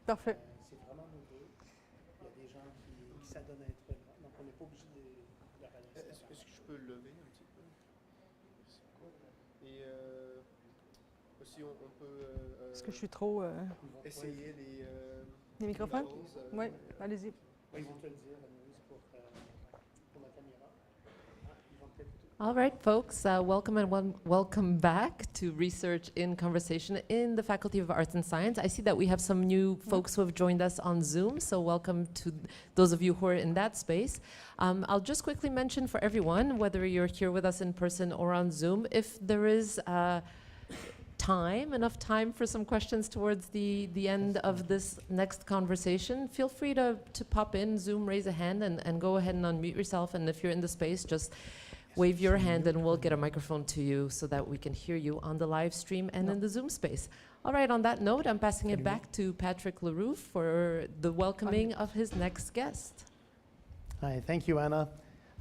Parfait. C'est vraiment nouveau. Il y a des gens qui s'adonnent à être là, donc on n'est pas obligé de rester. Est-ce que je peux le lever un petit peu? Et aussi, on peut Est-ce que je suis trop... essayer les microphones? choses, Oui, allez-y. Ils vont te le dire, Ann-Louise, pour la caméra. Ils vont peut-être... All right, folks, welcome and welcome back to Research in Conversation in the Faculty of Arts and Science. I see that we have some new folks who have joined us on Zoom, so welcome to those of you who are in that space. I'll just quickly mention for everyone, whether you're here with us in person or on Zoom, if there is enough time for some questions towards the end of this next conversation, feel free to pop in, Zoom, raise a hand, and go ahead and unmute yourself. And if you're in the space, just wave your hand and we'll get a microphone to you so that we can hear you on the live stream and in the Zoom space. All right, on that note, I'm passing it back to Patrick Leroux for the welcoming of his next guest. Hi, thank you, Anna.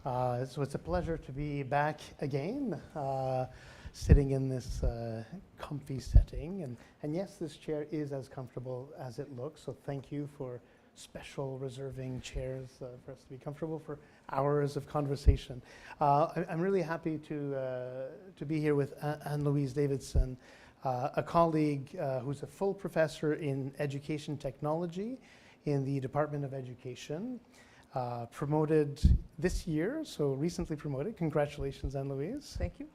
So it's a pleasure to be back again, sitting in this comfy setting. And yes, this chair is as comfortable as it looks, so thank you for special reserving chairs for us to be comfortable for hours of conversation. I'm really happy to be here with Ann-Louise Davidson, a colleague who's a full professor in education technology in the Department of Education, promoted this year, so recently promoted. Congratulations, Ann-Louise. Thank you.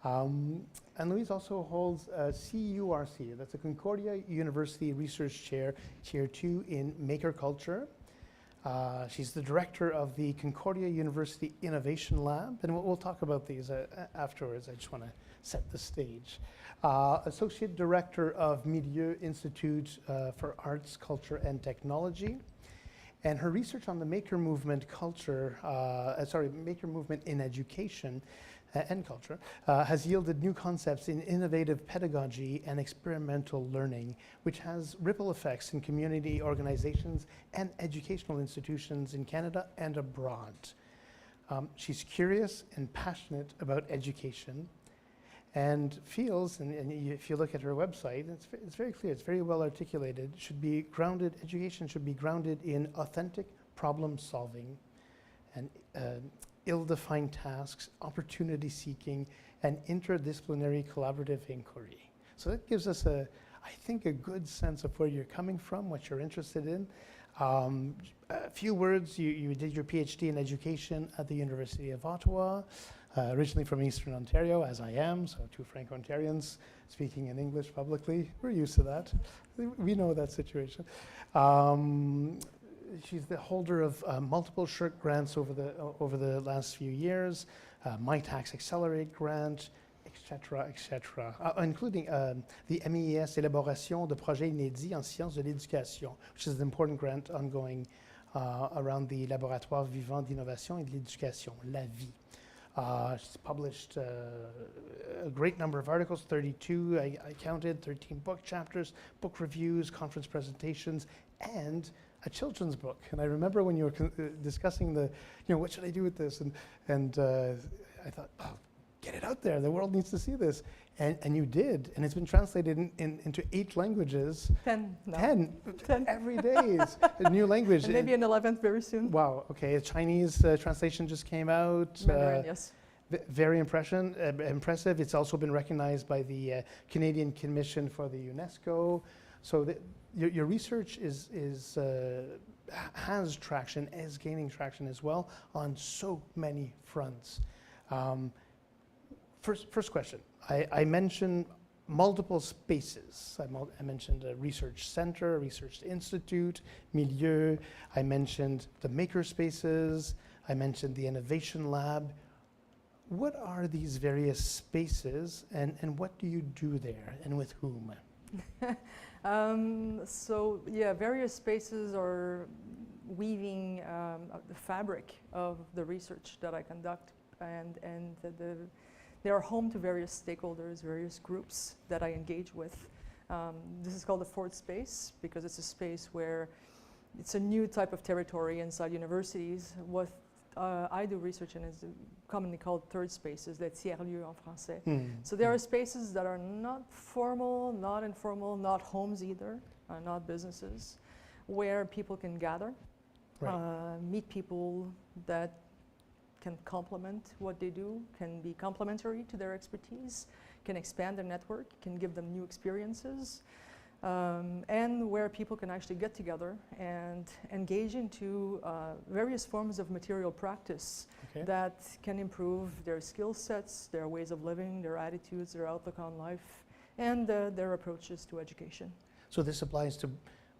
Ann-Louise also holds a CURC, that's a Concordia University Research Chair, Tier 2 in Maker Culture. She's the director of the Concordia University Innovation Lab, and we'll talk about these afterwards. I just want to set the stage. Associate Director of Milieu Institute for Arts, Culture, and Technology. And her research on the maker movement maker movement in education and culture has yielded new concepts in innovative pedagogy and experimental learning, which has ripple effects in community organizations and educational institutions in Canada and abroad. She's curious and passionate about education and feels, and if you look at her website, it's very clear, it's very well articulated, education should be grounded in authentic problem solving and ill-defined tasks, opportunity seeking, and interdisciplinary collaborative inquiry. So that gives us I think, a good sense of where you're coming from, what you're interested in. A few words, you did your PhD in education at the University of Ottawa, originally from Eastern Ontario, as I am, so two Franco-Ontarians speaking in English publicly. We're used to that. We know that situation. She's the holder of multiple SSHRC grants over the last few years, My Tax Accelerate grant, etc., including the MES Élaboration de Projets Inédits en Sciences de l'Éducation, which is an important grant ongoing around the Laboratoire Vivant d'Innovation et de l'Éducation, LAVIE. She's published a great number of articles, 32, I counted, 13 book chapters, book reviews, conference presentations, and a children's book. And I remember when you were discussing what should I do with this? And I thought, get it out there. The world needs to see this. And you did. And it's been translated into 8 languages. 10 now. 10 every day is a new language. And maybe an 11th very soon. Wow. Okay. A Chinese translation just came out. Mandarin, yes. Very impressive. It's also been recognized by the Canadian Commission for the UNESCO. So your research has traction, is gaining traction as well on so many fronts. First question. I mentioned multiple spaces. I mentioned a research center, a research institute, milieu. I mentioned the maker spaces. I mentioned the innovation lab. What are these various spaces, and what do you do there, and with whom? So yeah, various spaces are weaving the fabric of the research that I conduct, and they are home to various stakeholders, various groups that I engage with. This is called the fourth space because it's a space where it's a new type of territory inside universities. What I do research in is commonly called third spaces, les tiers-lieux en français. So there are spaces that are not formal, not informal, not homes either, not businesses. where people can gather, Right. meet people that can complement what they do, can be complementary to their expertise, can expand their network, can give them new experiences, and where people can actually get together and engage into various forms of material practice Okay. that can improve their skill sets, their ways of living, their attitudes, their outlook on life, and their approaches to education. So this applies to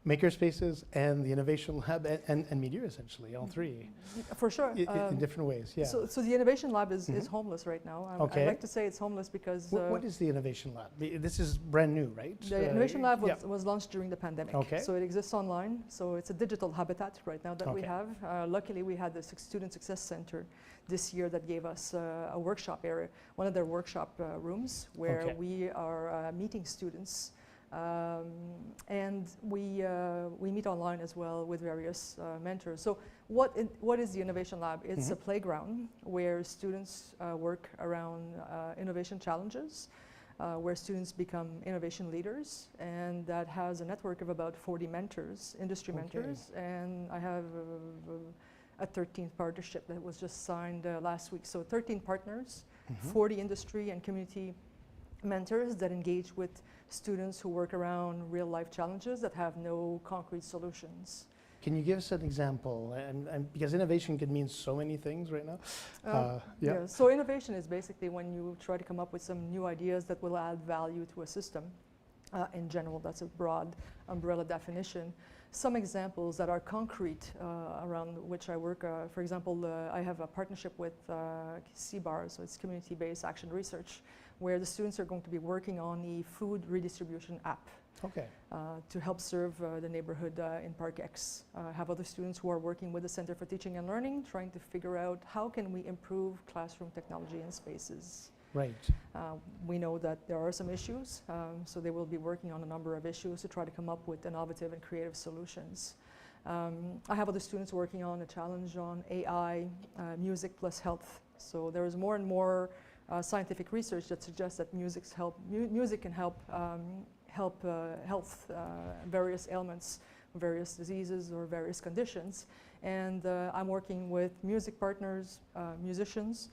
makerspaces and the Innovation Lab and Meteor, essentially, all three, For sure. in different ways. Yeah. So the Innovation Lab is Mhm. homeless right now. Okay. I like to say it's homeless because What is the Innovation Lab? This is brand new, right? the Innovation Lab yeah. was launched during the pandemic. Okay. So it exists online. So it's a digital habitat right now that we Okay. have. Luckily, we had the Student Success Center this year that gave us a workshop area, one of their workshop rooms where Okay. we are meeting students. And we meet online as well with various mentors. So what is the Innovation Lab? It's a Mhm. playground where students work around innovation challenges, where students become innovation leaders, and that has a network of about 40 mentors, industry Okay. mentors, and I have a 13th partnership that was just signed last week. So 13 partners, Mhm. 40 industry and community mentors that engage with students who work around real life challenges that have no concrete solutions. Can you give us an example? And because innovation can mean so many things right now. Yeah. So innovation is basically when you try to come up with some new ideas that will add value to a system. In general, that's a broad umbrella definition. Some examples that are concrete around which I work, for example, I have a partnership with CBAR, so it's Community-Based Action Research, where the students are going to be working on the food redistribution app Okay. to help serve the neighborhood in Park X. I have other students who are working with the Center for Teaching and Learning, trying to figure out how can we improve classroom technology and spaces. Right. We know that there are some issues, so they will be working on a number of issues to try to come up with innovative and creative solutions. I have other students working on a challenge on AI, music plus health. So there is more and more scientific research that suggests that music can help health, various ailments, various diseases or various conditions. And I'm working with music partners, musicians,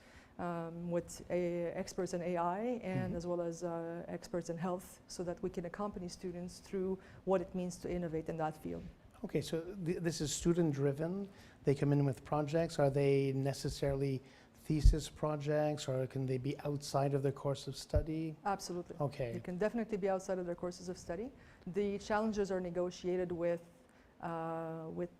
with experts in AI and Mhm. as well as experts in health, so that we can accompany students through what it means to innovate in that field. Okay, so this is student-driven. They come in with projects. Are they necessarily thesis projects, or can they be outside of their course of study? Absolutely. Okay. It can definitely be outside of their courses of study. The challenges are negotiated with I'm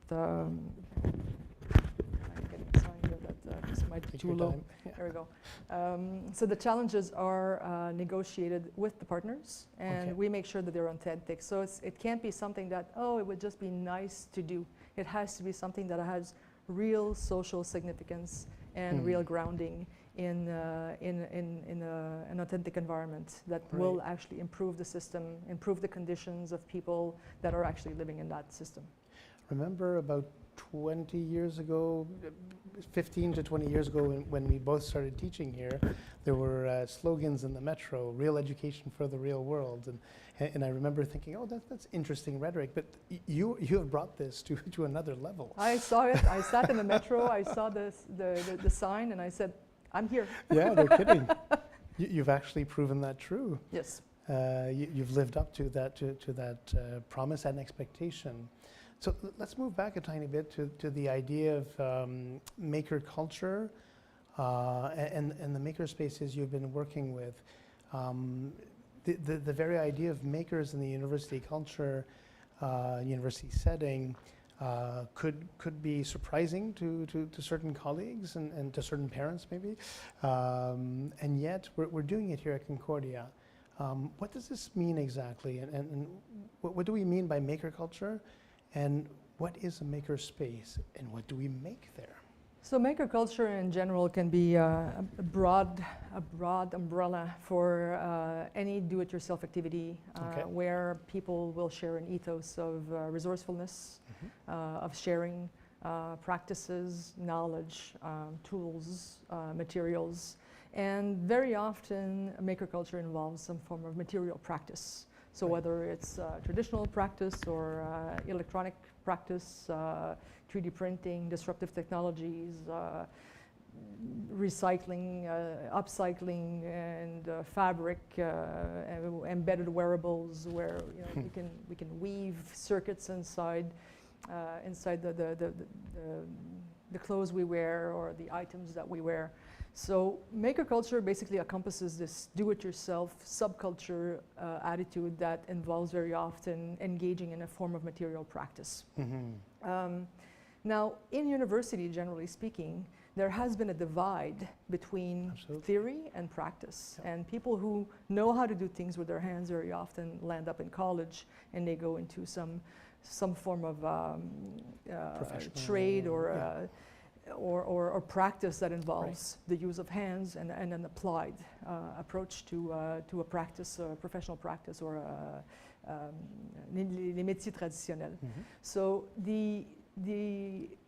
getting a sign here that this might be Take too your low. time. Yeah. There we go. So the challenges are negotiated with the partners, and Okay. we make sure that they're authentic. So it can't be something that, oh, it would just be nice to do. It has to be something that has real social significance and real grounding in an authentic environment that will Right. actually improve the system, improve the conditions of people that are actually living in that system. Remember about 20 years ago, 15 to 20 years ago, when we both started teaching here, there were slogans in the metro, real education for the real world. And I remember thinking, oh, that's interesting rhetoric, but you have brought this to another level. I saw it. I sat in the metro. I saw the sign, and I said, "I'm here." Yeah, no kidding. You've actually proven that true. Yes. You've lived up to that promise and expectation. So let's move back a tiny bit to the idea of maker culture and the maker spaces you've been working with. The very idea of makers in the university culture, university setting, could be surprising to certain colleagues and to certain parents maybe, and yet we're doing it here at Concordia. What does this mean exactly, and what do we mean by maker culture, and what is a maker space, and what do we make there? So maker culture in general can be a broad umbrella for any do-it-yourself activity Okay. where people will share an ethos of resourcefulness, of sharing practices, knowledge, tools, materials. And very often maker culture involves some form of material practice. So Right. whether it's traditional practice or electronic practice, 3D printing, disruptive technologies, recycling, upcycling, and fabric, embedded wearables, where we can weave circuits inside the clothes we wear or the items that we wear. So maker culture basically encompasses this do-it-yourself subculture attitude that involves very often engaging in a form of material practice. Now, in university, generally speaking, there has been a divide between Absolutely. theory and practice. Yeah. And people who know how to do things with their hands very often land up in college and they go into some form of Professional, trade or, yeah. or practice that involves the use of hands and an applied approach to a practice, a professional practice, or les métiers traditionnels. So the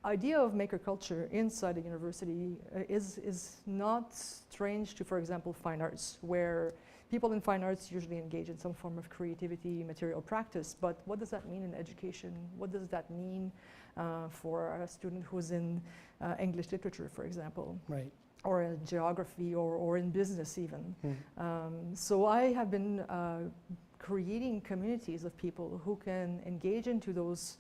idea of maker culture inside a university is not strange to, for example, fine arts, where people in fine arts usually engage in some form of creativity, material practice. But what does that mean in education? What does that mean for a student who's in English literature, for example? Right. Or in geography, or in business even. So I have been creating communities of people who can engage into those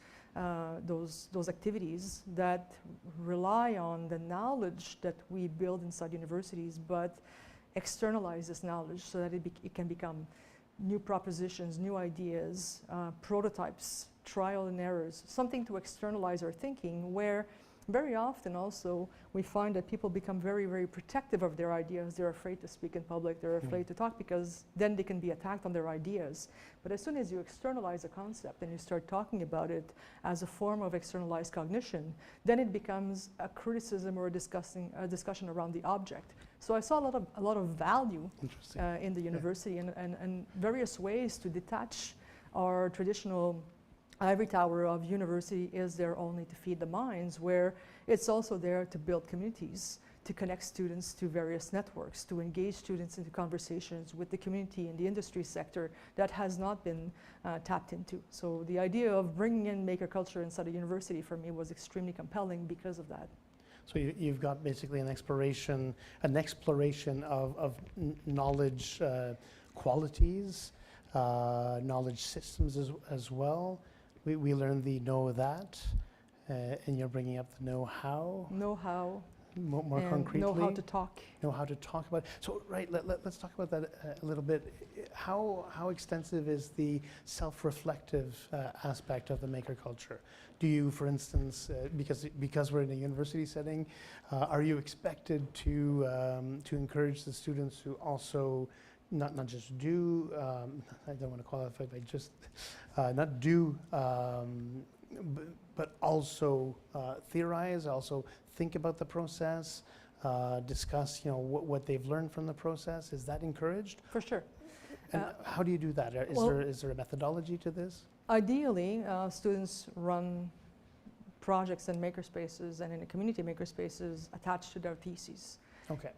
activities that rely on the knowledge that we build inside universities, but externalize this knowledge so that it can become new propositions, new ideas, prototypes, trial and errors, something to externalize our thinking, where very often also we find that people become very, very protective of their ideas. They're afraid to speak in public, they're afraid to talk, because then they can be attacked on their ideas. But as soon as you externalize a concept and you start talking about it as a form of externalized cognition, then it becomes a criticism or a discussion around the object. So I saw a lot of value in the university, and various ways to detach our traditional ivory tower of university is there only to feed the minds, where it's also there to build communities, to connect students to various networks, to engage students into conversations with the community and the industry sector that has not been tapped into. So the idea of bringing in maker culture inside a university for me was extremely compelling because of that. So you've got basically an exploration of knowledge qualities, knowledge systems as well. We learned the know that, and you're bringing up the know-how. Know-how. More concretely. Know how to talk. Know how to talk about it. So, right, let's talk about that a little bit. How extensive is the self-reflective aspect of the maker culture? Do you, for instance, because we're in a university setting, are you expected to encourage the students to also not just do, I don't want to qualify by just, not do, but also theorize, also think about the process, discuss, what they've learned from the process? Is that encouraged? For sure. And how do you do that? Is there a methodology to this? Ideally, students run projects in makerspaces and in the community makerspaces attached to their theses. Okay.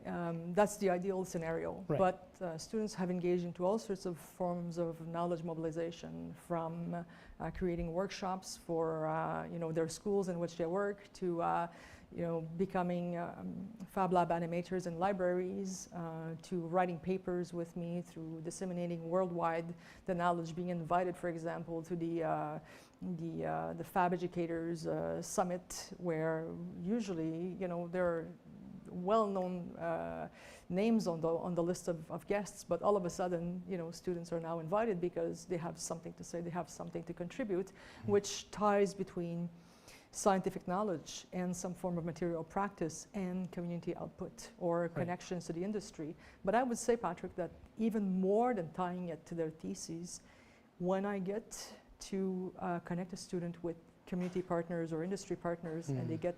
That's the ideal scenario. Right. But students have engaged into all sorts of forms of knowledge mobilization, from creating workshops for their schools in which they work, to becoming Fab Lab animators in libraries, to writing papers with me, through disseminating worldwide the knowledge, being invited, for example, to the Fab Educators Summit, where usually there are well-known names on the list of guests, but all of a sudden, students are now invited because they have something to say, they have something to contribute, which ties between scientific knowledge and some form of material practice and community output or connections to the industry. But I would say, Patrick, that even more than tying it to their theses, when I get to connect a student with community partners or industry partners, and they get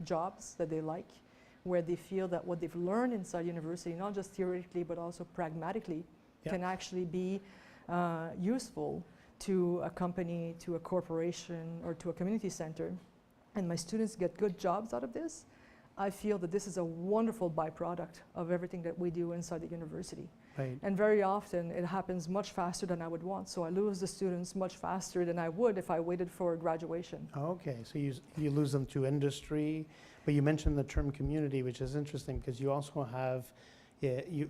jobs that they like, where they feel that what they've learned inside university, not just theoretically but also pragmatically, can actually be useful to a company, to a corporation, or to a community center, and my students get good jobs out of this, I feel that this is a wonderful byproduct of everything that we do inside the university. Right. And very often it happens much faster than I would want. So I lose the students much faster than I would if I waited for graduation. Okay, so you lose them to industry, but you mentioned the term community, which is interesting because you also have,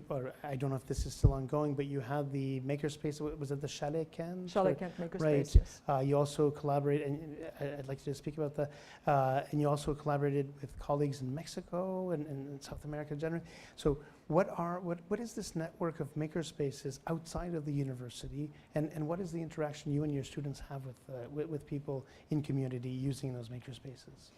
or I don't know if this is still ongoing, but you had the makerspace. Was it the Chalet Kent? Chalet Kent Makerspace, Right. yes. You also collaborate, and I'd like you to speak about that. And you also collaborated with colleagues in Mexico and South America generally. So what is this network of makerspaces outside of the university, and what is the interaction you and your students have with people in community using those makerspaces?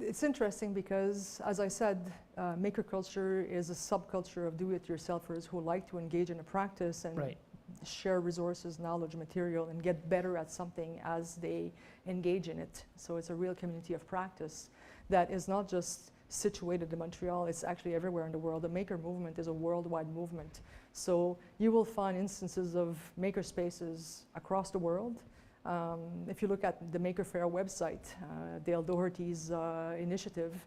It's interesting because, as I said, maker culture is a subculture of do-it-yourselfers who like to engage in a practice and Right. share resources, knowledge, material, and get better at something as they engage in it. So it's a real community of practice that is not just situated in Montreal, it's actually everywhere in the world. The maker movement is a worldwide movement. So you will find instances of maker spaces across the world. If you look at the Maker Faire website, Dale Doherty's initiative,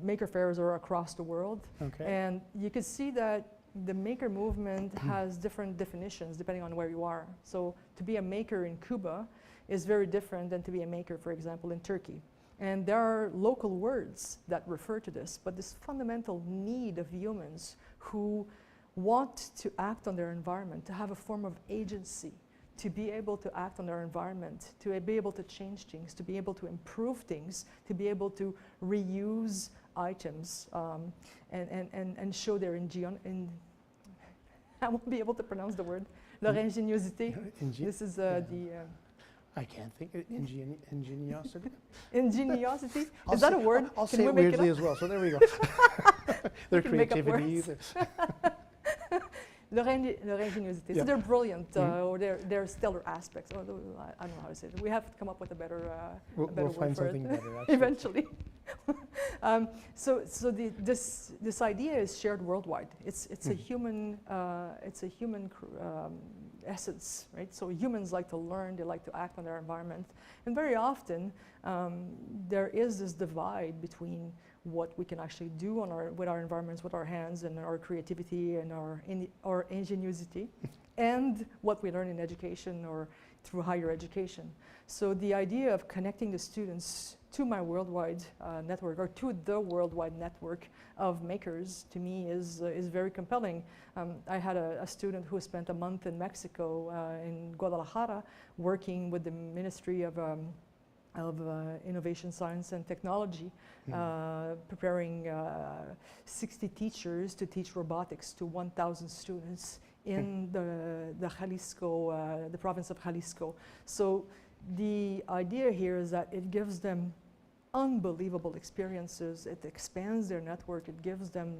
Maker Fairs are across the world. Okay. And you can see that the maker movement has different definitions depending on where you are. So to be a maker in Cuba is very different than to be a maker, for example, in Turkey. And there are local words that refer to this, but this fundamental need of humans who want to act on their environment, to have a form of agency, to be able to act on their environment, to be able to change things, to be able to improve things, to be able to reuse items, and show their I won't be able to pronounce the word, leur ingéniosité. This is the I can't think of ingeniosity. ingeniosity. I'll Is that say- a word? I'll Can say we it make weirdly it up? as well. So there we go. Their can make up creativity. words. Leur ingéniosité. Yeah. So they're brilliant, or they're stellar aspects. I don't know how to say it. We have to come up with a better We'll word find for something it. better. Absolutely. Eventually. This idea is shared worldwide. It's a human essence, right? So humans like to learn, they like to act on their environment, and very often there is this divide between what we can actually do with our environments, with our hands, and our creativity and our ingenuity, and what we learn in education or through higher education. So the idea of connecting the students to my worldwide network, or to the worldwide network of makers, to me is very compelling. I had a student who spent a month in Mexico, in Guadalajara, working with the Ministry of Innovation, Science and Technology, preparing 60 teachers to teach robotics to 1,000 students in the Jalisco, the province of Jalisco. So the idea here is that it gives them unbelievable experiences. It expands their network. It gives them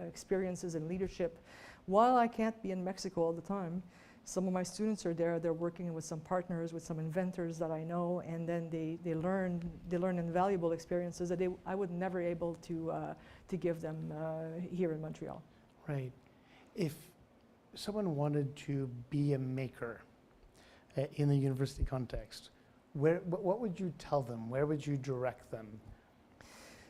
experiences in leadership. While I can't be in Mexico all the time, some of my students are there. They're working with some partners, with some inventors that I know, and then they learn invaluable experiences that I would never able to give them here in Montreal. Right. If someone wanted to be a maker in the university context, what would you tell them? Where would you direct them?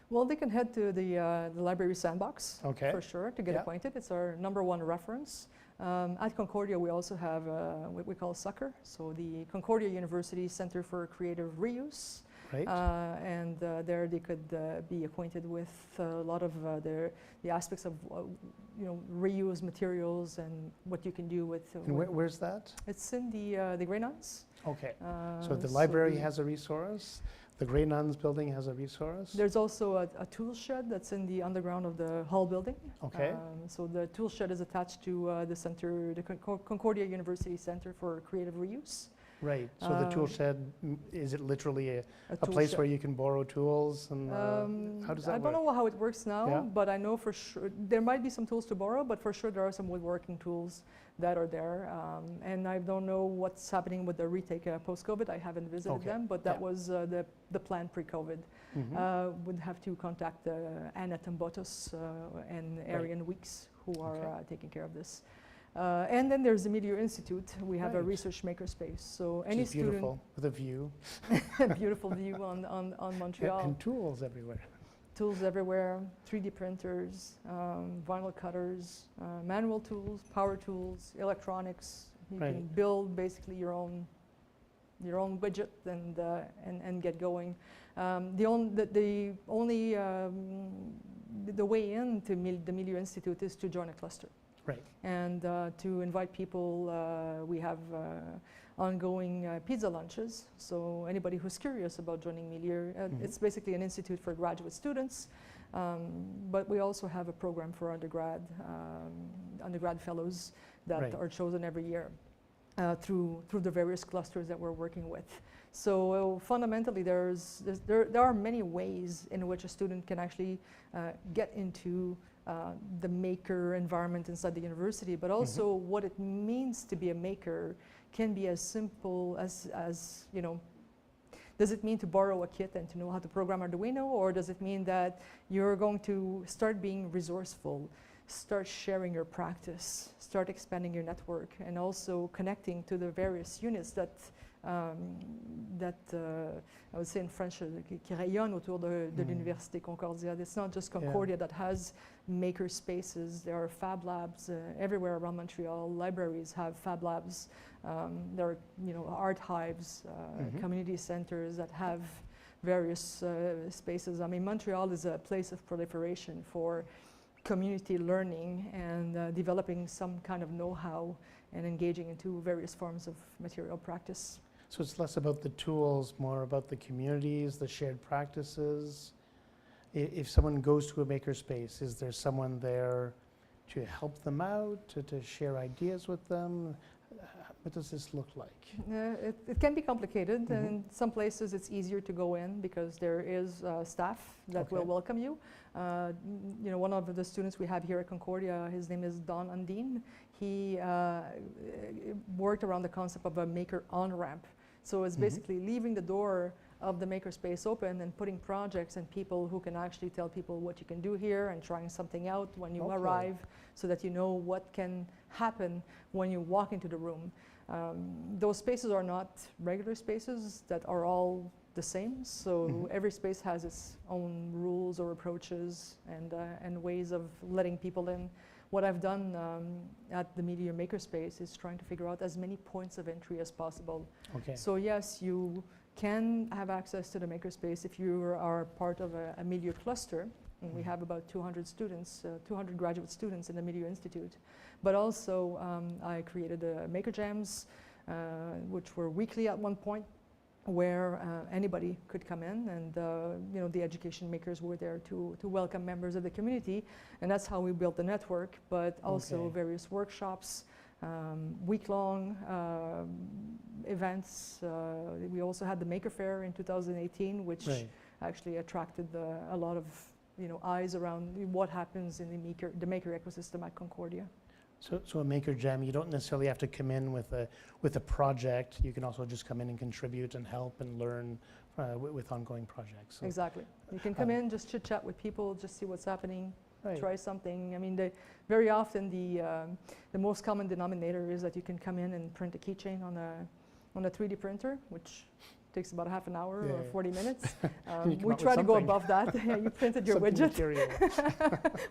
Well, they can head to the library sandbox, Okay. for sure, to get Yeah. acquainted. It's our #1 reference. At Concordia, we also have what we call SUCCR, so the Concordia University Center for Creative Reuse. Right. And there they could be acquainted with a lot of the aspects of reuse materials and what you can do with. And where's that? It's in the Grey Nuns. Okay. So the library has a resource. The Grey Nuns building has a resource. There's also a tool shed that's in the underground of the Hall building. Okay. So the tool shed is attached to the center, the Concordia University Center for Creative Reuse. Right. So the tool shed, is it literally a tool place shed. where you can borrow tools? And how does that I work? don't know how it works now, Yeah. but I know for sure there might be some tools to borrow, but for sure there are some woodworking tools that are there. And I don't know what's happening with the retake post-COVID. I haven't visited Okay. them, but that Yeah. was the plan pre-COVID. Would have to contact Anna Tambotos and Arian Weeks, who are Okay. taking care of this. And then there's the Meteor Institute. We have a Right. research makerspace. So Which any is beautiful, with a view. beautiful view on Montreal. And tools everywhere. tools everywhere, 3D printers, vinyl cutters, manual tools, power tools, electronics. You Right. can build basically your own widget and get going. The way into the Milieu Institute is to join a cluster. Right. And to invite people. We have ongoing pizza lunches. So anybody who's curious about joining Milieu, it's basically an institute for graduate students. But we also have a program for undergrad fellows that Right. are chosen every year through the various clusters that we're working with. So fundamentally, there are many ways in which a student can actually get into the maker environment inside the university, but also what it means to be a maker can be as simple as you know, does it mean to borrow a kit and to know how to program Arduino, or does it mean that you're going to start being resourceful, start sharing your practice, start expanding your network, and also connecting to the various units that I would say in French, qui rayonnent autour de l'Université Concordia. It's not just Concordia that has maker spaces. There are fab labs everywhere around Montreal. Libraries have fab labs. There are, you know, art hives, community centers that have various spaces. I mean, Montreal is a place of proliferation for community learning and developing some kind of know-how and engaging into various forms of material practice. So it's less about the tools, more about the communities, the shared practices. If someone goes to a makerspace, is there someone there to help them out, to share ideas with them? What does this look like? It can be complicated. And in some places it's easier to go in because there is staff that will welcome you. You know, one of the students we have here at Concordia, his name is Don Undine. He worked around the concept of a maker on-ramp. So it's basically leaving the door of the makerspace open and putting projects and people who can actually tell people what you can do here and trying something out when you arrive, so that you know what can happen when you walk into the room. Those spaces are not regular spaces that are all the same, so every space has its own rules or approaches and ways of letting people in. What I've done at the Milieu Makerspace is trying to figure out as many points of entry as possible. So yes, you can have access to the makerspace if you are part of a Milieu cluster, and we have about 200 students, 200 graduate students in the Milieu Institute. But also I created maker jams, which were weekly at one point, where anybody could come in, and you know, the education makers were there to welcome members of the community, and that's how we built the network. But also various workshops, week-long events. We also had the Maker Fair in 2018, which actually attracted a lot of, you know, eyes around what happens in the maker ecosystem at Concordia. So a maker jam, you don't necessarily have to come in with a project. You can also just come in and contribute and help and learn with ongoing projects. So exactly. You can come in, just chit chat with people, just see what's happening, try something. I mean, very often the most common denominator is that you can come in and print a keychain on a 3D printer, which takes about half an hour or 40 minutes. We try to go above that. You printed your widget.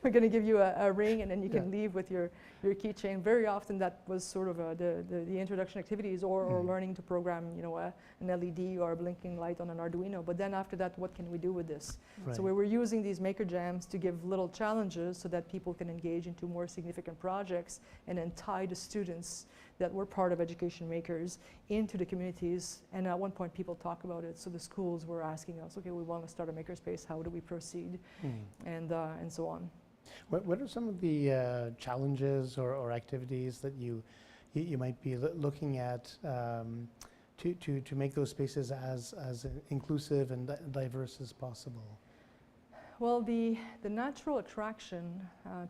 We're going to give you a ring, and then you can leave with your keychain. Very often that was sort of the introduction activities, or learning to program, you know, an LED or a blinking light on an Arduino. But then after that, what can we do with this? So we were using these maker jams to give little challenges so that people can engage into more significant projects, and then tie the students that were part of Education Makers into the communities. And at one point people talk about it, so the schools were asking us, okay, we want to start a makerspace, how do we proceed? And so on. What are some of the challenges or activities that you might be looking at to make those spaces as inclusive and diverse as possible? Well, the natural attraction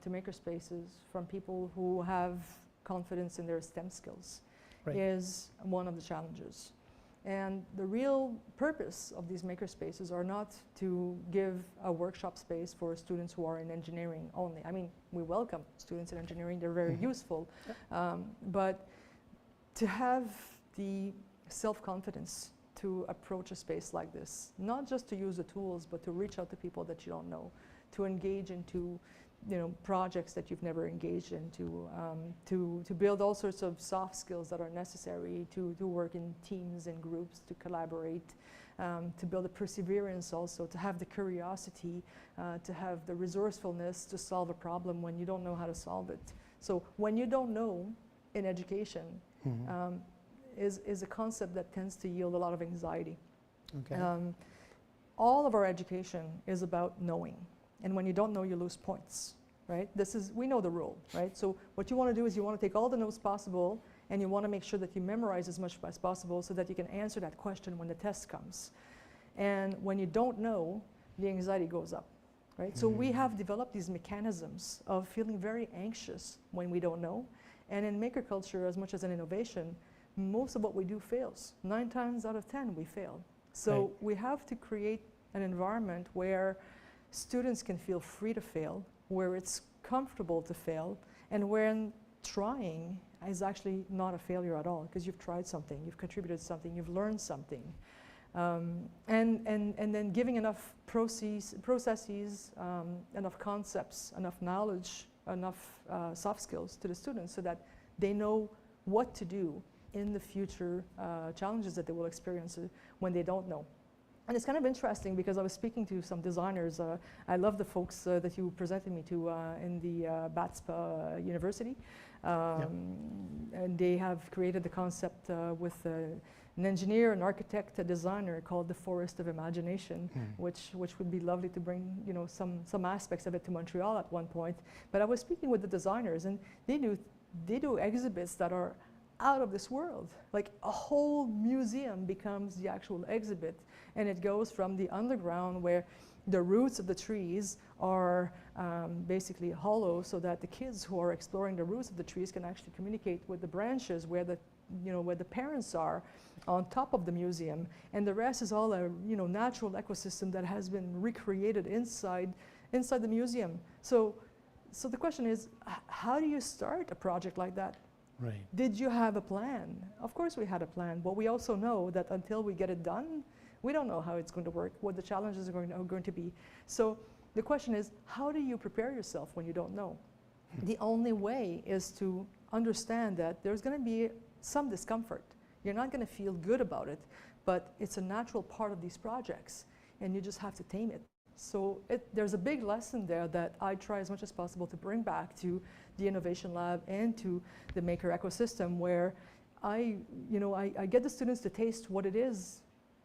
to makerspaces from people who have confidence in their STEM skills is one of the challenges. And the real purpose of these makerspaces are not to give a workshop space for students who are in engineering only. I mean, we welcome students in engineering, they're very useful. But to have the self-confidence to approach a space like this, not just to use the tools, but to reach out to people that you don't know, to engage into projects that you've never engaged in, to build all sorts of soft skills that are necessary to work in teams and groups, to collaborate, to build a perseverance also, to have the curiosity, to have the resourcefulness to solve a problem when you don't know how to solve it. So when you don't know in education, is a concept that tends to yield a lot of anxiety. Okay. All of our education is about knowing. And when you don't know, you lose points, right? We know the rule, right? So what you want to do is you want to take all the notes possible, and you want to make sure that you memorize as much as possible so that you can answer that question when the test comes. And when you don't know, the anxiety goes up, right? So we have developed these mechanisms of feeling very anxious when we don't know. And in maker culture, as much as in innovation, most of what we do fails. 9 times out of 10, we fail. So we have to create an environment where students can feel free to fail, where it's comfortable to fail, and where trying is actually not a failure at all, because you've tried something, you've contributed something, you've learned something. And then giving enough processes, enough concepts, enough knowledge, enough soft skills to the students so that they know what to do in the future challenges that they will experience when they don't know. And it's kind of interesting because I was speaking to some designers. I love the folks that you presented me to in the BATSPA University. And they have created the concept with an engineer, an architect, a designer called the Forest of Imagination, which would be lovely to bring some aspects of it to Montreal at one point. But I was speaking with the designers, and they do exhibits that are out of this world. Like a whole museum becomes the actual exhibit, and it goes from the underground where the roots of the trees are basically hollow, so that the kids who are exploring the roots of the trees can actually communicate with the branches where the parents are on top of the museum, and the rest is all a natural ecosystem that has been recreated inside the museum. So the question is, how do you start a project like that? Right. Did you have a plan? Of course we had a plan, but we also know that until we get it done, we don't know how it's going to work, what the challenges are going to be. So the question is, how do you prepare yourself when you don't know? The only way is to understand that there's going to be some discomfort. You're not going to feel good about it, but it's a natural part of these projects, and you just have to tame it. So there's a big lesson there that I try as much as possible to bring back to the Innovation Lab and to the maker ecosystem, where I get the students to taste what it is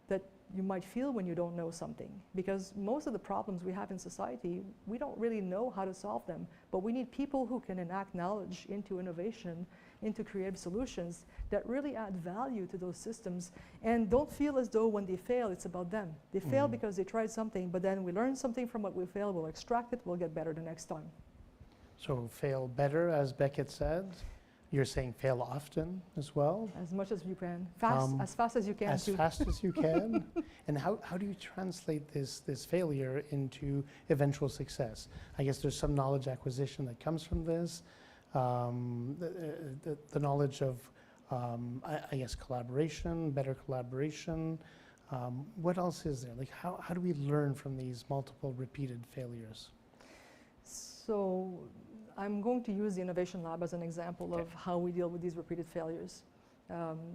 that you might feel when you don't know something. Because most of the problems we have in society, we don't really know how to solve them, but we need people who can enact knowledge into innovation, into creative solutions that really add value to those systems, and don't feel as though when they fail, it's about them. They fail because they tried something, but then we learn something from what we failed, we'll extract it, we'll get better the next time. So fail better, as Beckett said. You're saying fail often as well? As much as you can, as fast as you can. As fast as you can. And how do you translate this failure into eventual success? I guess there's some knowledge acquisition that comes from this. The knowledge of, I guess, collaboration, better collaboration. What else is there? Like, how do we learn from these multiple repeated failures? So I'm going to use the Innovation Lab as an example of how we deal with these repeated failures.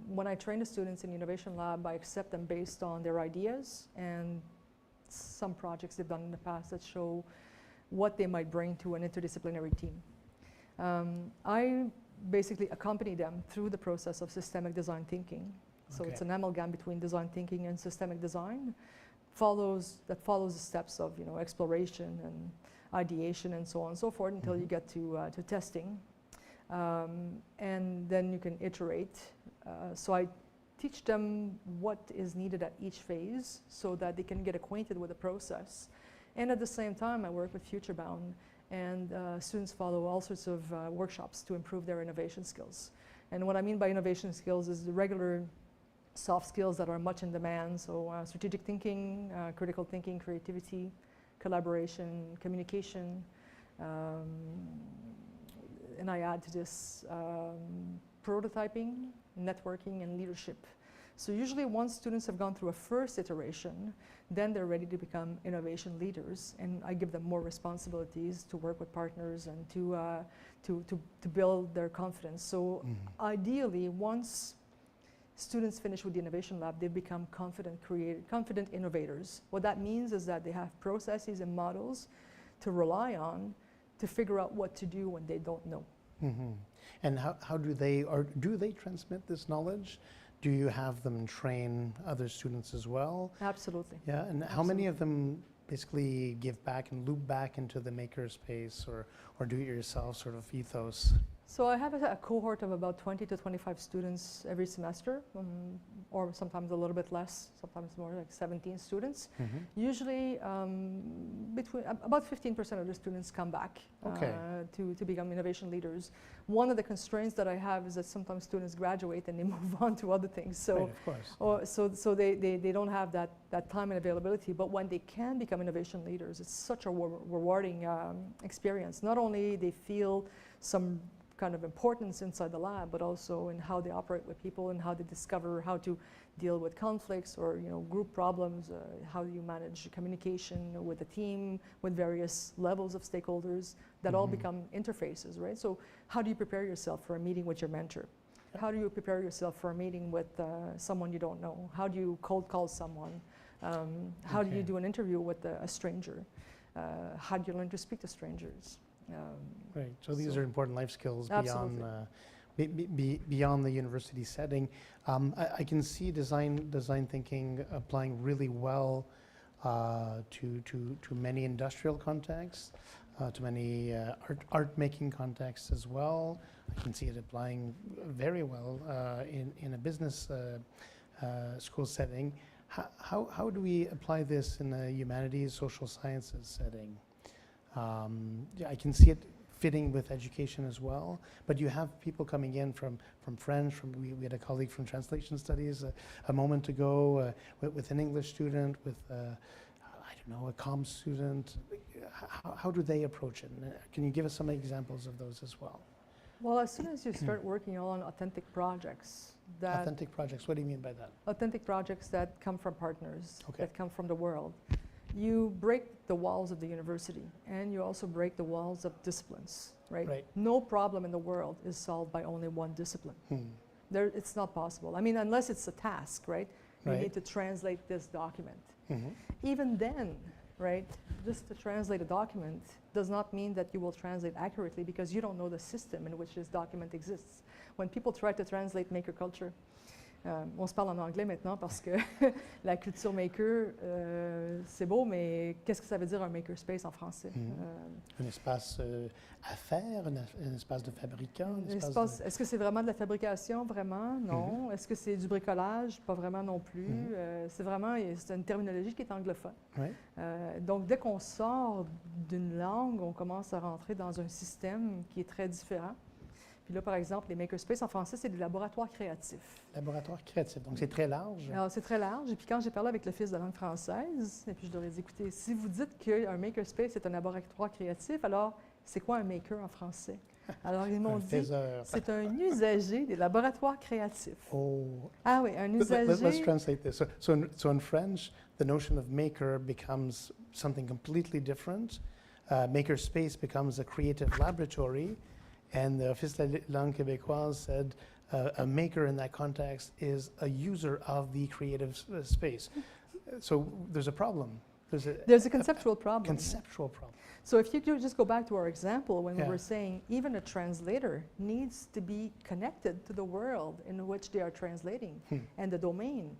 When I train the students in the Innovation Lab, I accept them based on their ideas and some projects they've done in the past that show what they might bring to an interdisciplinary team. I basically accompany them through the process of systemic design thinking. So it's an amalgam between design thinking and systemic design. That follows the steps of exploration and ideation and so on and so forth until you get to testing. And then you can iterate. So I teach them what is needed at each phase so that they can get acquainted with the process. And at the same time, I work with FutureBound, and students follow all sorts of workshops to improve their innovation skills. And what I mean by innovation skills is the regular soft skills that are much in demand, so strategic thinking, critical thinking, creativity, collaboration, communication, and I add to this prototyping, networking, and leadership. So usually once students have gone through a first iteration, then they're ready to become innovation leaders, and I give them more responsibilities to work with partners and to build their confidence. So ideally, once students finish with the innovation lab, they become confident innovators. What that means is that they have processes and models to rely on to figure out what to do when they don't know. And how do they transmit this knowledge? Do you have them train other students as well? Absolutely. Yeah, and how many of them basically give back and loop back into the makerspace or do-it-yourself sort of ethos? So I have a cohort of about 20 to 25 students every semester, or sometimes a little bit less, sometimes more, like 17 students. Usually about 15% of the students come back to become innovation leaders. One of the constraints that I have is that sometimes students graduate and they move on to other things. So, right, of course. so they don't have that time and availability, but when they can become innovation leaders, it's such a rewarding experience. Not only they feel some kind of importance inside the lab, but also in how they operate with people and how they discover how to deal with conflicts or group problems, how do you manage communication with a team, with various levels of stakeholders that all become interfaces, right? So how do you prepare yourself for a meeting with your mentor? How do you prepare yourself for a meeting with someone you don't know? How do you cold call someone? How do you do an interview with a stranger? How do you learn to speak to strangers? Right, so these are important life skills beyond the university setting. I can see design thinking applying really well to many industrial contexts, to many art making contexts as well. I can see it applying very well in a business school setting. How do we apply this in a humanities, social sciences setting? I can see it fitting with education as well, but you have people coming in from French, we had a colleague from translation studies a moment ago, with an English student, with I don't know, a comms student. How do they approach it? Can you give us some examples of those as well? Well, as soon as you start working on authentic projects, authentic projects, what do you mean by that? Authentic projects that come from partners, Okay. that come from the world. You break the walls of the university, and you also break the walls of disciplines, right? Right. No problem in the world is solved by only one discipline. It's not possible. I mean, unless it's a task, right? You Right. need to translate this document. Mm-hmm. Even then, right, just to translate a document does not mean that you will translate accurately because you don't know the system in which this document exists. When people try to translate maker culture, on se parle en anglais maintenant parce que la culture maker, c'est beau, mais qu'est-ce que ça veut dire un makerspace en français? Un espace à faire, un espace de fabricant, Est-ce que c'est vraiment de la fabrication? Vraiment? Non. Est-ce que c'est du bricolage? Pas vraiment non plus. C'est une terminologie qui est anglophone. Ouais. Donc, dès qu'on sort d'une langue, on commence à rentrer dans un système qui est très différent. Puis là, par exemple, les makerspaces en français, c'est des laboratoires créatifs. Laboratoires créatifs, donc c'est très large. Alors, c'est très large. Et puis quand j'ai parlé avec l'Office de langue française, et puis je leur ai dit, écoutez, si vous dites qu'un makerspace est un laboratoire créatif, alors c'est quoi un maker en français? Alors, ils m'ont dit, c'est un usager des laboratoires créatifs. Oh. Ah oui, un usager... Let's translate this. So in French, the notion of maker becomes something completely different. Makerspace becomes a creative laboratory. And the Office de la langue québécoise said a maker in that context is a user of the creative space. So there's a problem. There's a conceptual problem. Conceptual problem. So if you just go back to our example when we were saying even a translator needs to be connected to the world in which they are translating and the domain.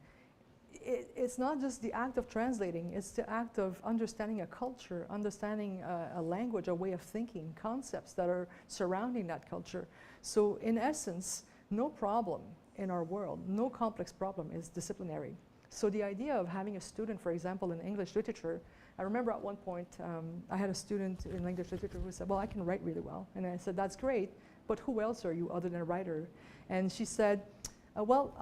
It's not just the act of translating, it's the act of understanding a culture, understanding a language, a way of thinking, concepts that are surrounding that culture. So in essence, no problem in our world, no complex problem is disciplinary. So the idea of having a student, for example, in English literature, I remember at one point I had a student in English literature who said, well, I can write really well. And I said, that's great, but who else are you other than a writer? And she said, well,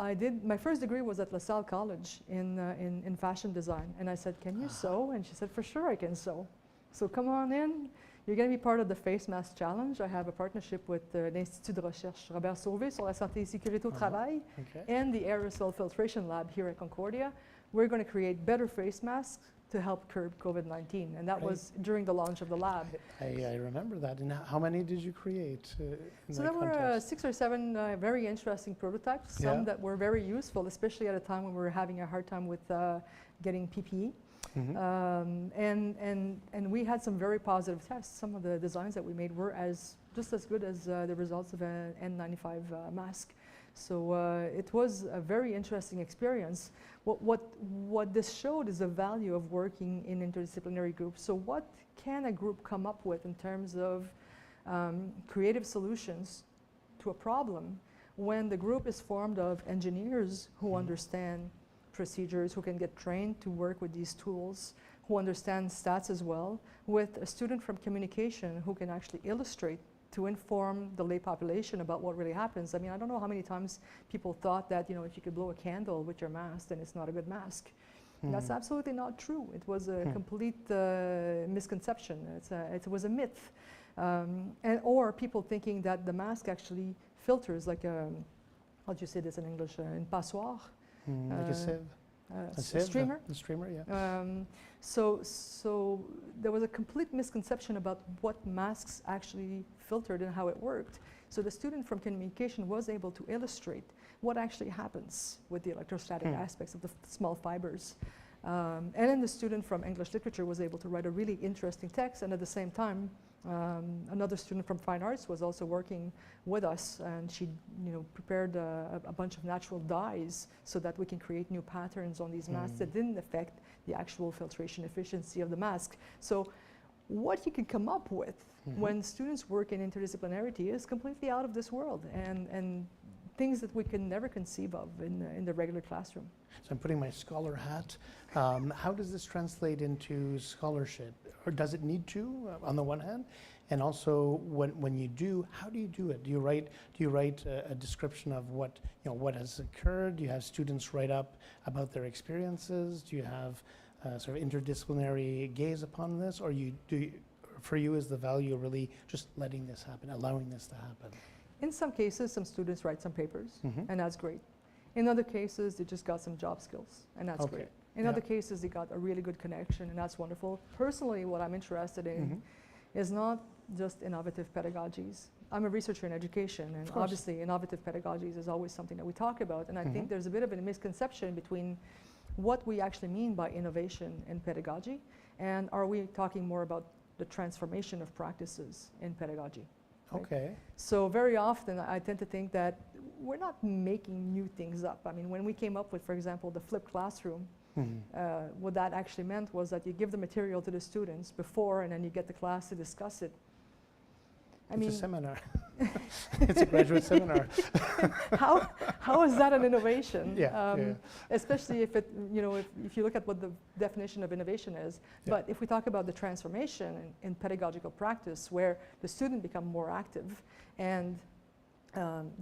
my first degree was at LaSalle College in fashion design. And I said, can you sew? And she said, for sure I can sew. So come on in, You're going to be part of the Face Mask Challenge. I have a partnership with l'Institut de Recherche Robert Sauvé sur la santé et sécurité au travail and the Aerosol Filtration Lab here at Concordia. We're going to create better face masks to help curb COVID-19, and that was during the launch of the lab. I remember that. And how many did you create? So there were 6 or 7 very interesting prototypes, some that were very useful, especially at a time when we were having a hard time with getting PPE. And we had some very positive tests. Some of the designs that we made were just as good as the results of an N95 mask. So it was a very interesting experience. What this showed is the value of working in interdisciplinary groups. So what can a group come up with in terms of creative solutions to a problem when the group is formed of engineers who understand procedures, who can get trained to work with these tools, who understand stats as well, with a student from communication who can actually illustrate to inform the lay population about what really happens. I mean, I don't know how many times people thought that, you know, if you could blow a candle with your mask, then it's not a good mask. That's absolutely not true. It was a complete misconception. It was a myth. Or people thinking that the mask actually filters like a, how do you say this in English, in passoire? Like a sieve. A streamer. The streamer, yeah. So there was a complete misconception about what masks actually filtered and how it worked. So the student from communication was able to illustrate what actually happens with the electrostatic aspects of the small fibers. And then the student from English literature was able to write a really interesting text, and at the same time, another student from fine arts was also working with us, and she, prepared a bunch of natural dyes so that we can create new patterns on these masks that didn't affect the actual filtration efficiency of the mask. So what you can come up with when students work in interdisciplinarity is completely out of this world, and things that we can never conceive of in the regular classroom. So I'm putting my scholar hat. How does this translate into scholarship? Or does it need to, on the one hand? And also, when you do, how do you do it? Do you write a description of what has occurred? Do you have students write up about their experiences? Do you have sort of interdisciplinary gaze upon this? Or for you, is the value really just letting this happen, allowing this to happen? In some cases, some students write some papers, and that's great. In other cases, they just got some job skills, and that's great. In other cases, they got a really good connection, and that's wonderful. Personally, what I'm interested in is not just innovative pedagogies. I'm a researcher in education, and obviously innovative pedagogies is always something that we talk about, and I think there's a bit of a misconception between what we actually mean by innovation in pedagogy, and are we talking more about the transformation of practices in pedagogy. Right? Okay. So very often I tend to think that we're not making new things up. I mean, when we came up with, for example, the flipped classroom, what that actually meant was that you give the material to the students before, and then you get the class to discuss it. It's a seminar. It's a graduate seminar. How is that an innovation? Yeah. Especially if it, if you look at what the definition of innovation is. But if we talk about the transformation in pedagogical practice, where the student becomes more active and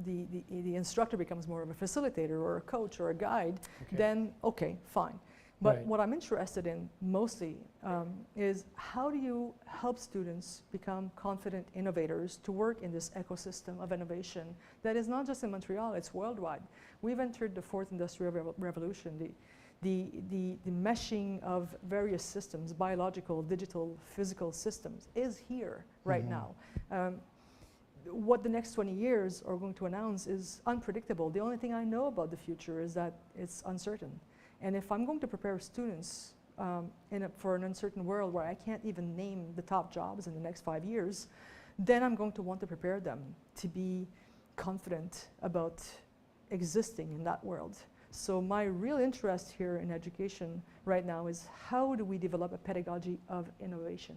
the instructor becomes more of a facilitator or a coach or a guide, then okay, fine. But what I'm interested in mostly is how do you help students become confident innovators to work in this ecosystem of innovation that is not just in Montreal, it's worldwide. We've entered the fourth industrial revolution, the meshing of various systems, biological, digital, physical systems is here right now. What the next 20 years are going to announce is unpredictable. The only thing I know about the future is that it's uncertain. And if I'm going to prepare students for an uncertain world where I can't even name the top jobs in the next 5 years, then I'm going to want to prepare them to be confident about existing in that world. So my real interest here in education right now is how do we develop a pedagogy of innovation?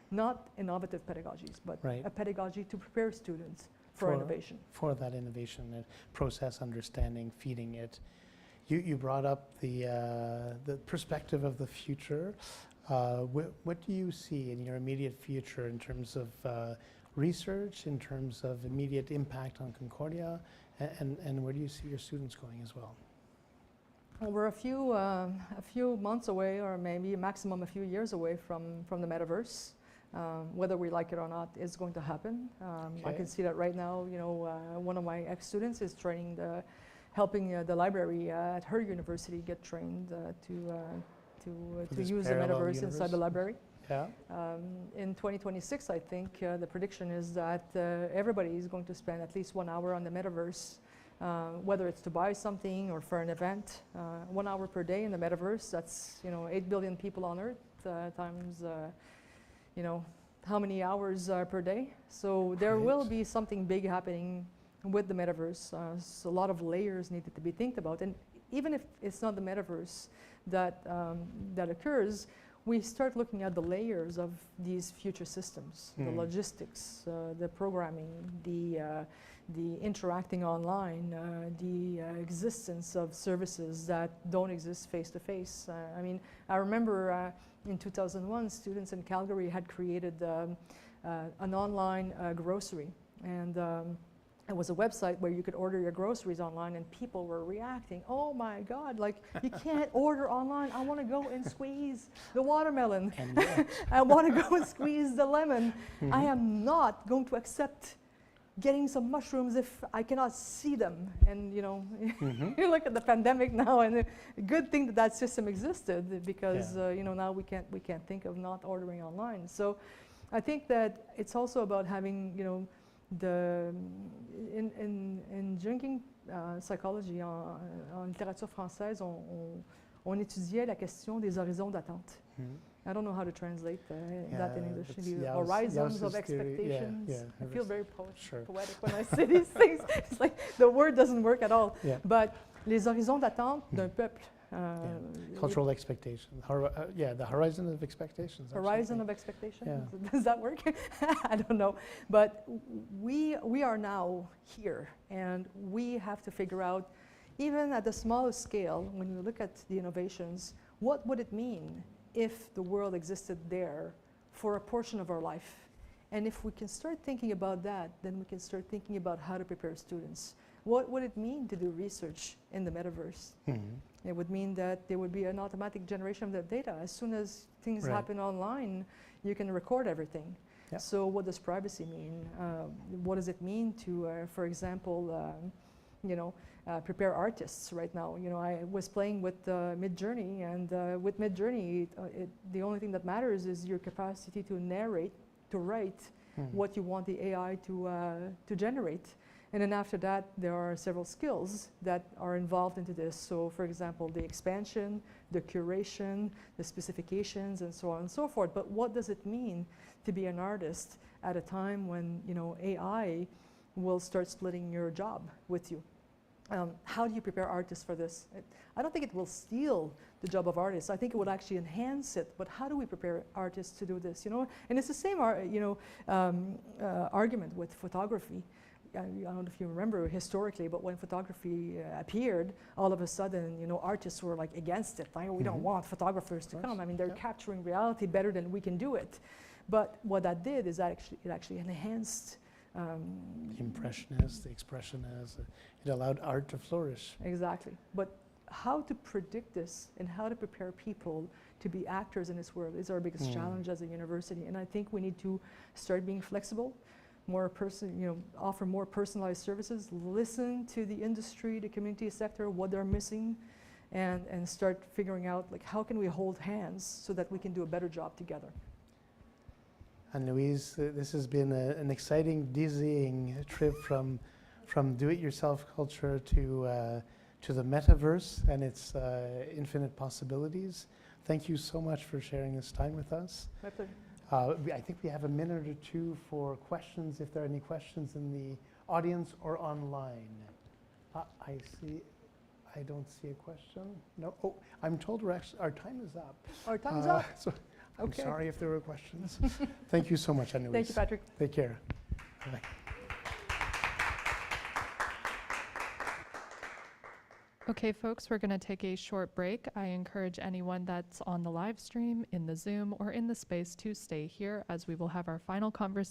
Not innovative pedagogies, but a pedagogy to prepare students for innovation. For that innovation, process understanding, feeding it. You brought up the perspective of the future. What do you see in your immediate future in terms of research, in terms of immediate impact on Concordia, and where do you see your students going as well? Well, we're a few months away, or maybe maximum a few years away from the Metaverse. whether we like it or not, is going to happen. I Okay. can see that right now. One of my ex-students is training helping the library at her university get trained to this use the parallel Metaverse inside the universe? library. Yeah. In 2026, I think the prediction is that everybody is going to spend at least 1 hour on the Metaverse, whether it's to buy something or for an event. 1 hour per day in the Metaverse, that's 8 billion people on Earth times how many hours per day. So there will Right. be something big happening with the Metaverse. So a lot of layers needed to be think about. And even if it's not the Metaverse that occurs, we start looking at the layers of these future systems, the logistics, the programming, the interacting online, the existence of services that don't exist face to face. I mean, I remember in 2001, students in Calgary had created an online grocery, and it was a website where you could order your groceries online, and people were reacting, oh my God, like you can't order online. I want to go and squeeze the watermelon. And yet, I want to go and squeeze the lemon. I am not going to accept getting some mushrooms if I cannot see them. And you look at the pandemic now, and a good thing that system existed, because now we can't think of not ordering online. So I think that it's also about having in drinking psychology, en littérature française, on étudiait la question des horizons d'attente. I don't know how to translate that in English. it's Maybe Yao's- horizons of Yao's theory. Yeah, expectations. yeah, I feel very poetic Sure. when I say these things. It's like the word doesn't work at all. Yeah. But les horizons d'attente d'un peuple. Cultural expectation. The horizon of expectations. Horizon absolutely. of expectation. Yeah. Does that work? I don't know. But we are now here, and we have to figure out, even at the smallest scale, when you look at the innovations, what would it mean if the world existed there for a portion of our life? And if we can start thinking about that, then we can start thinking about how to prepare students. What would it mean to do research in the Metaverse? It would mean that there would be an automatic generation of that data. As soon as things Right. happen online, you can record everything. Yeah. So what does privacy mean? What does it mean to, for example, prepare artists right now? I was playing with Midjourney, and with Midjourney, the only thing that matters is your capacity to narrate, to write what you want the AI to generate. And then after that, there are several skills that are involved into this. So for example, the expansion, the curation, the specifications, and so on and so forth. But what does it mean to be an artist at a time when AI will start splitting your job with you? How do you prepare artists for this? I don't think it will steal the job of artists. I think it would actually enhance it. But how do we prepare artists to do this? And it's the same argument with photography. I don't know if you remember historically, but when photography appeared, all of a sudden, artists were like against it. Like, we don't want photographers to come. I mean, they're capturing reality better than we can do it. But what that did is that it actually enhanced The impressionist, the expressionist, it allowed art to flourish. Exactly. But how to predict this and how to prepare people to be actors in this world is our biggest challenge as a university. And I think we need to start being flexible, offer more personalized services, listen to the industry, the community sector, what they're missing, and start figuring out how can we hold hands so that we can do a better job together. Ann-Louise, this has been an exciting, dizzying trip from do-it-yourself culture to the metaverse and its infinite possibilities. Thank you so much for sharing this time with us. My pleasure. I think we have a minute or two for questions, if there are any questions in the audience or online. I don't see a question. No. Oh, I'm told our time is up. Our time is up. So I'm Okay. sorry if there were questions. Thank you so much, Ann-Louise. Thank you, Patrick. Take care. Bye. Okay, folks, we're going to take a short break. I encourage anyone that's on the live stream, in the Zoom, or in the space to stay here, as we will have our final conversation